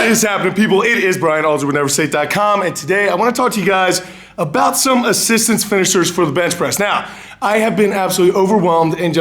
What is happening, people? It is Brian, Alsruhe with NEVERsate.com, and today I want to talk to you guys about some assistance finishers for the bench press. Now, I have been absolutely overwhelmed and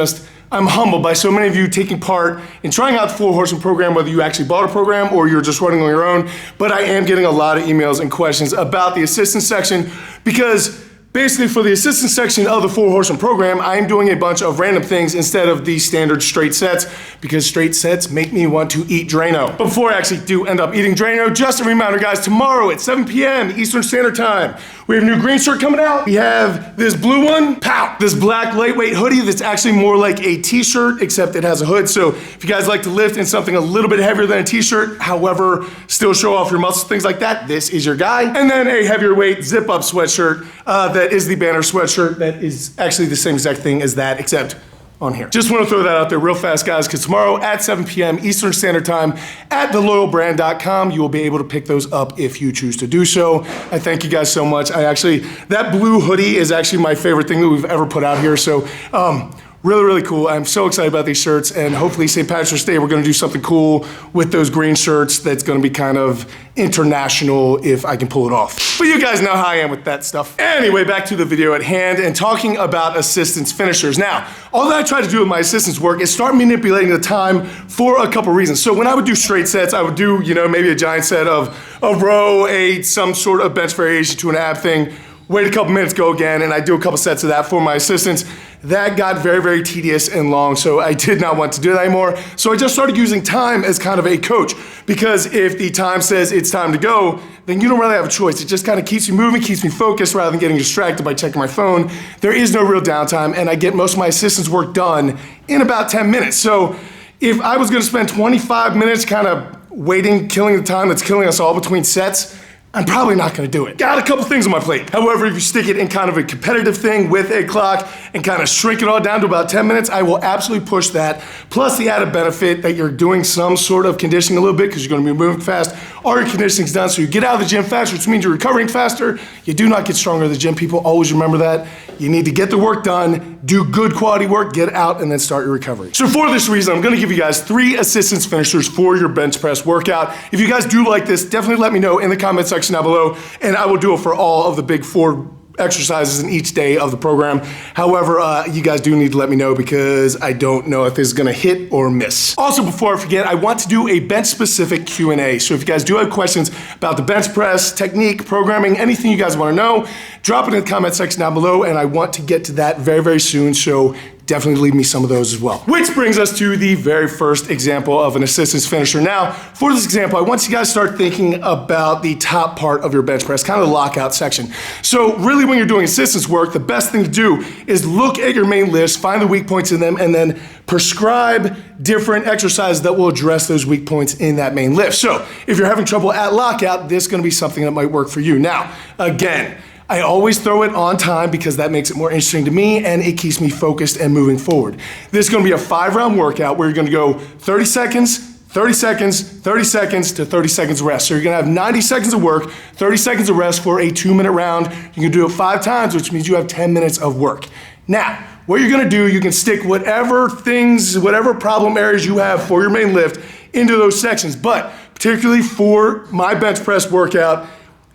I'm humbled by so many of you taking part in trying out the 4 Horseman program, whether you actually bought a program or you're just running on your own. But I am getting a lot of emails and questions about the assistance section because basically for the assistance section of the 4 Horseman program, I'm doing a bunch of random things instead of the standard straight sets because straight sets make me want to eat Drano. But before I actually do end up eating Drano, just a reminder guys, tomorrow at 7 p.m. Eastern Standard Time, we have a new green shirt coming out. We have this blue one, pow! This black lightweight hoodie that's actually more like a t-shirt, except it has a hood. So if you guys like to lift in something a little bit heavier than a t-shirt, however, still show off your muscles, things like that, this is your guy. And then a heavier weight zip-up sweatshirt that is the banner sweatshirt that is actually the same exact thing as that, except on here. Just want to throw that out there real fast, guys, because tomorrow at 7 p.m. Eastern Standard Time at theloyalbrand.com, you will be able to pick those up if you choose to do so. I thank you guys so much. That blue hoodie is actually my favorite thing that we've ever put out here. So, really, really cool. I'm so excited about these shirts, and hopefully St. Patrick's Day, we're gonna do something cool with those green shirts that's gonna be kind of international if I can pull it off. But you guys know how I am with that stuff. Anyway, back to the video at hand and talking about assistance finishers. Now, all that I try to do with my assistance work is start manipulating the time for a couple reasons. So when I would do straight sets, I would do, maybe a giant set of row, some sort of bench variation to an ab thing, wait a couple minutes, go again, and I do a couple sets of that for my assistants. That got very, very tedious and long, so I did not want to do that anymore. So I just started using time as kind of a coach, because if the time says it's time to go, then you don't really have a choice. It just kind of keeps me moving, keeps me focused rather than getting distracted by checking my phone. There is no real downtime, and I get most of my assistance work done in about 10 minutes. So if I was gonna spend 25 minutes kind of waiting, killing the time that's killing us all between sets, I'm probably not gonna do it. Got a couple things on my plate. However, if you stick it in kind of a competitive thing with a clock and kind of shrink it all down to about 10 minutes, I will absolutely push that. Plus the added benefit that you're doing some sort of conditioning a little bit because you're gonna be moving fast. All your conditioning's done, so you get out of the gym faster, which means you're recovering faster. You do not get stronger at the gym, people. Always remember that. You need to get the work done, do good quality work, get out, and then start your recovery. So for this reason, I'm gonna give you guys 3 assistance finishers for your bench press workout. If you guys do like this, definitely let me know in the comment section down below, and I will do it for all of the big 4 exercises in each day of the program. However, you guys do need to let me know because I don't know if this is gonna hit or miss. Also, before I forget, I want to do a bench-specific Q&A. So if you guys do have questions about the bench press, technique, programming, anything you guys wanna know, drop it in the comment section down below, and I want to get to that very, very soon, so definitely leave me some of those as well. Which brings us to the very first example of an assistance finisher. Now, for this example, I want you guys to start thinking about the top part of your bench press, kind of the lockout section. So really when you're doing assistance work, the best thing to do is look at your main lifts, find the weak points in them, and then prescribe different exercises that will address those weak points in that main lift. So if you're having trouble at lockout, this is gonna be something that might work for you. Now, again, I always throw it on time because that makes it more interesting to me and it keeps me focused and moving forward. This is gonna be a 5-round workout where you're gonna go 30 seconds, 30 seconds, 30 seconds to 30 seconds rest. So you're gonna have 90 seconds of work, 30 seconds of rest for a 2-minute round. You can do it 5 times, which means you have 10 minutes of work. Now, what you're gonna do, you can stick whatever problem areas you have for your main lift into those sections. But particularly for my bench press workout,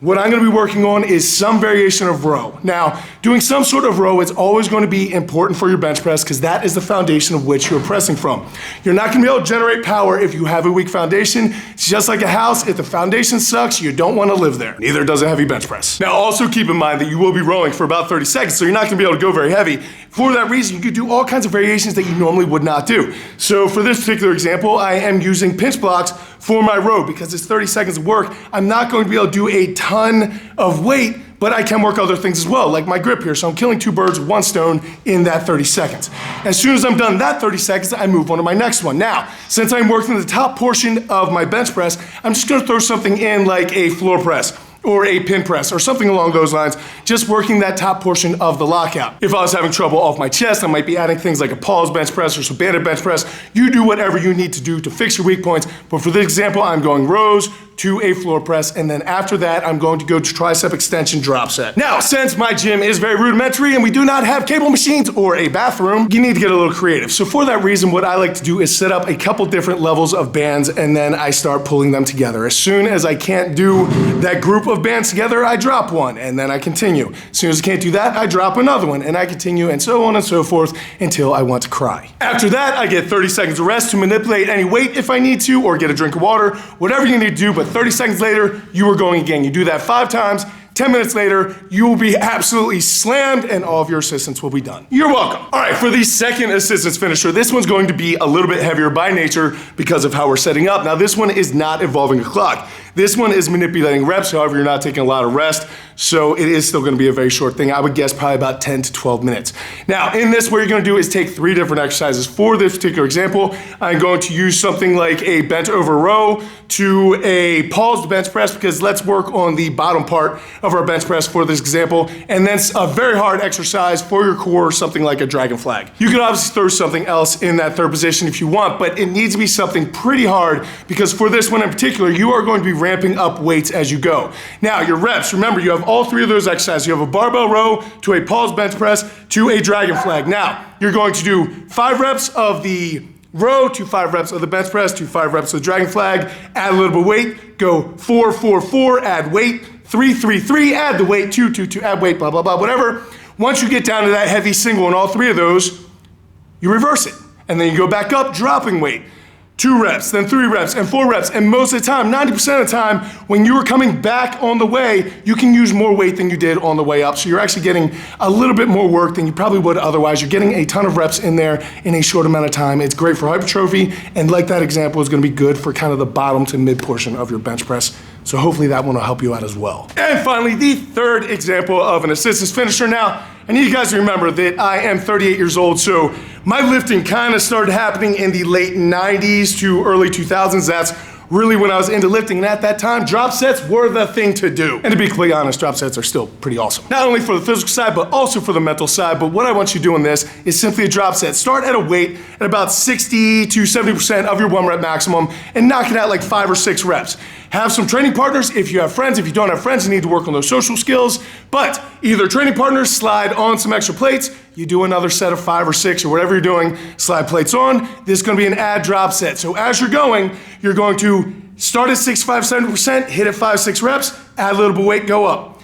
what I'm gonna be working on is some variation of row. Now, doing some sort of row is always gonna be important for your bench press because that is the foundation of which you're pressing from. You're not gonna be able to generate power if you have a weak foundation. It's just like a house. If the foundation sucks, you don't wanna live there. Neither does a heavy bench press. Now, also keep in mind that you will be rowing for about 30 seconds, so you're not gonna be able to go very heavy. For that reason, you could do all kinds of variations that you normally would not do. So for this particular example, I am using pinch blocks for my row because it's 30 seconds of work. I'm not going to be able to do a ton of weight, but I can work other things as well, like my grip here. So I'm killing 2 birds with 1 stone in that 30 seconds. As soon as I'm done that 30 seconds, I move on to my next one. Now, since I'm working the top portion of my bench press, I'm just gonna throw something in like a floor press. or a pin press or something along those lines, just working that top portion of the lockout. If I was having trouble off my chest, I might be adding things like a pause bench press or some banded bench press. You do whatever you need to do to fix your weak points, but for this example, I'm going rows to a floor press, and then after that, I'm going to go to tricep extension drop set. Now, since my gym is very rudimentary and we do not have cable machines or a bathroom, you need to get a little creative. So for that reason, what I like to do is set up a couple different levels of bands, and then I start pulling them together. As soon as I can't do that group of bands together, I drop one, and then I continue. As soon as I can't do that, I drop another one, and I continue, and so on and so forth until I want to cry. After that, I get 30 seconds of rest to manipulate any weight if I need to, or get a drink of water, whatever you need to do, but 30 seconds later, you are going again. You do that 5 times, 10 minutes later, you will be absolutely slammed and all of your assistants will be done. You're welcome. All right, for the second assistance finisher, this one's going to be a little bit heavier by nature because of how we're setting up. Now, this one is not involving a clock. This one is manipulating reps, however, you're not taking a lot of rest, so it is still gonna be a very short thing. I would guess probably about 10 to 12 minutes. Now, in this, what you're gonna do is take 3 different exercises. For this particular example, I'm going to use something like a bent over row to a paused bench press, because let's work on the bottom part of our bench press for this example, and then a very hard exercise for your core, something like a dragon flag. You can obviously throw something else in that third position if you want, but it needs to be something pretty hard, because for this one in particular, you are going to be ramping up weights as you go. Now, your reps, remember, you have all 3 of those exercises. You have a barbell row to a paused bench press to a dragon flag. Now, you're going to do 5 reps of the row to 5 reps of the bench press to 5 reps of the dragon flag, add a little bit of weight, go 4, 4, 4, add weight, 3, 3, 3, add the weight, 2, 2, 2, add weight, blah, blah, blah, whatever. Once you get down to that heavy single in all 3 of those, you reverse it. And then you go back up, dropping weight. 2 reps, then 3 reps, and 4 reps. And most of the time, 90% of the time, when you are coming back on the way, you can use more weight than you did on the way up. So you're actually getting a little bit more work than you probably would otherwise. You're getting a ton of reps in there in a short amount of time. It's great for hypertrophy, and like that example, is gonna be good for kind of the bottom to mid portion of your bench press. So hopefully that one will help you out as well. And finally, the third example of an assistance finisher. Now, I need you guys to remember that I am 38 years old, so my lifting kind of started happening in the late 90s to early 2000s. That's really when I was into lifting, and at that time, drop sets were the thing to do. And to be completely honest, drop sets are still pretty awesome. Not only for the physical side, but also for the mental side. But what I want you to do in this is simply a drop set. Start at a weight at about 60 to 70% of your 1 rep maximum and knock it out like 5 or 6 reps. Have some training partners if you have friends. If you don't have friends, you need to work on those social skills. But either training partners, slide on some extra plates, you do another set of 5 or 6 or whatever you're doing, slide plates on. This is gonna be an add drop set. So as you're going to start at 65, 70%, hit at 5, 6 reps, add a little bit of weight, go up.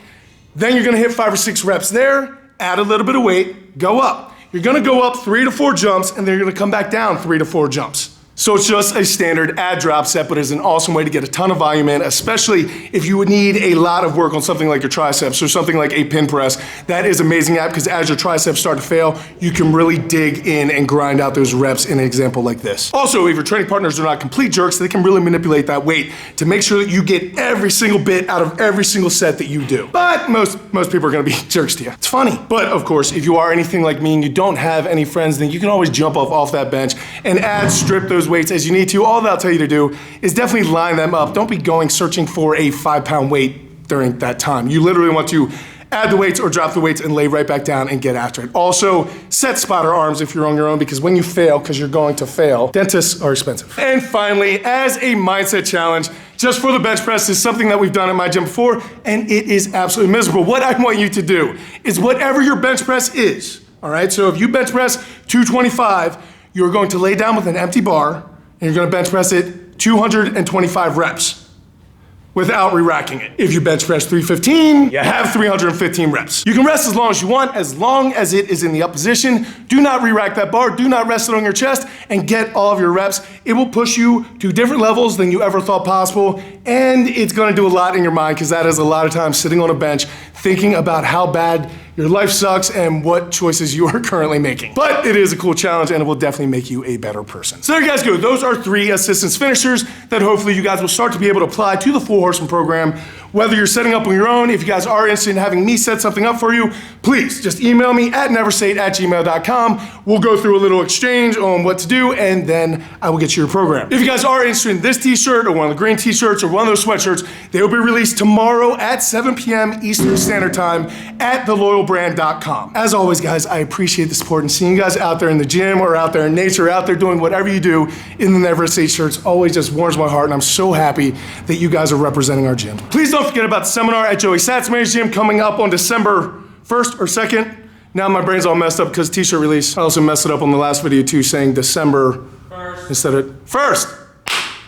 Then you're gonna hit 5 or 6 reps there, add a little bit of weight, go up. You're gonna go up 3 to 4 jumps, and then you're gonna come back down 3 to 4 jumps. So it's just a standard add drop set, but it's an awesome way to get a ton of volume in, especially if you would need a lot of work on something like your triceps or something like a pin press. That is amazing app, because as your triceps start to fail, you can really dig in and grind out those reps in an example like this. Also, if your training partners are not complete jerks, they can really manipulate that weight to make sure that you get every single bit out of every single set that you do. But most people are gonna be jerks to you. It's funny. But of course, if you are anything like me and you don't have any friends, then you can always jump off that bench and strip those weights as you need to. All that I'll tell you to do is definitely line them up. Don't be going searching for a 5-pound weight during that time. You literally want to add the weights or drop the weights and lay right back down and get after it. Also, set spotter arms if you're on your own, because when you fail, because you're going to fail, dentists are expensive. And finally, as a mindset challenge, just for the bench press, is something that we've done at my gym before, and it is absolutely miserable. What I want you to do is whatever your bench press is, all right? So if you bench press 225, you're going to lay down with an empty bar, and you're gonna bench press it 225 reps without re-racking it. If you bench press 315, you have 315 reps. You can rest as long as it is in the up position. Do not re-rack that bar, do not rest it on your chest, and get all of your reps. It will push you to different levels than you ever thought possible, and it's gonna do a lot in your mind, because that is a lot of times sitting on a bench thinking about how bad your life sucks and what choices you are currently making. But it is a cool challenge and it will definitely make you a better person. So there you guys go. Those are 3 assistance finishers that hopefully you guys will start to be able to apply to the 4-horseman program. Whether you're setting up on your own, if you guys are interested in having me set something up for you, please just email me at neversate@gmail.com. We'll go through a little exchange on what to do, and then I will get you your program. If you guys are interested in this t-shirt or one of the green t-shirts or one of those sweatshirts, they will be released tomorrow at 7 p.m. Eastern Standard Time at theloyalbrand.com. As always, guys, I appreciate the support and seeing you guys out there in the gym or out there in nature, out there doing whatever you do in the NEVERsate shirts always just warms my heart, and I'm so happy that you guys are representing our gym. Please don't forget about the seminar at Joey Satsmary's gym coming up on December 1st or 2nd. Now my brain's all messed up because t-shirt release. I also messed it up on the last video too, saying December 1st instead of 1st.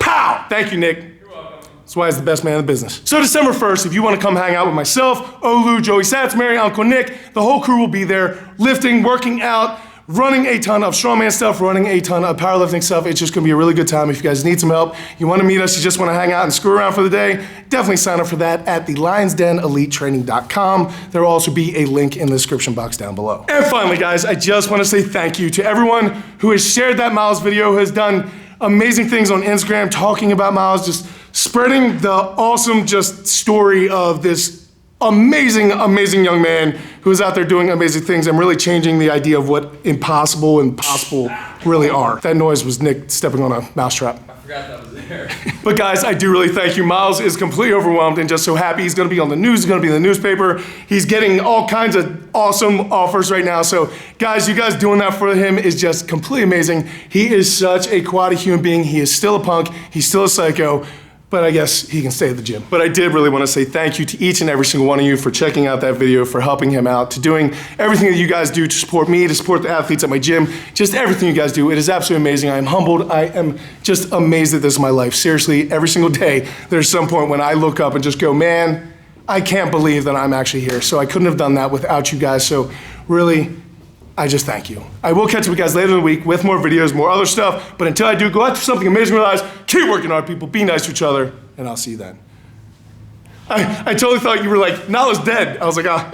Pow! Thank you, Nick. You're welcome. That's why he's the best man in the business. So December 1st, if you want to come hang out with myself, Olu, Joey Satsmary, Uncle Nick, the whole crew will be there, lifting, working out, running a ton of strongman stuff, running a ton of powerlifting stuff. It's just gonna be a really good time. If you guys need some help, you wanna meet us, you just wanna hang out and screw around for the day, definitely sign up for that at thelionsdenelitetraining.com. There will also be a link in the description box down below. And finally, guys, I just wanna say thank you to everyone who has shared that Miles video, who has done amazing things on Instagram, talking about Miles, just spreading the awesome just story of this amazing, amazing young man who is out there doing amazing things and really changing the idea of what impossible and possible really are. That noise was Nick stepping on a mousetrap. I forgot that was there. But guys, I do really thank you. Miles is completely overwhelmed and just so happy. He's gonna be on the news, he's gonna be in the newspaper. He's getting all kinds of awesome offers right now. So guys, you guys doing that for him is just completely amazing. He is such a quality human being. He is still a punk, he's still a psycho, but I guess he can stay at the gym. But I did really want to say thank you to each and every single one of you for checking out that video, for helping him out, to doing everything that you guys do to support me, to support the athletes at my gym, just everything you guys do. It is absolutely amazing. I am humbled. I am just amazed that this is my life. Seriously, every single day, there's some point when I look up and just go, man, I can't believe that I'm actually here. So I couldn't have done that without you guys. So really, I just thank you. I will catch up with you guys later in the week with more videos, more other stuff. But until I do, go out to something amazing in your lives. Keep working hard, people. Be nice to each other. And I'll see you then. I totally thought you were like, Nala's dead. I was like, ah.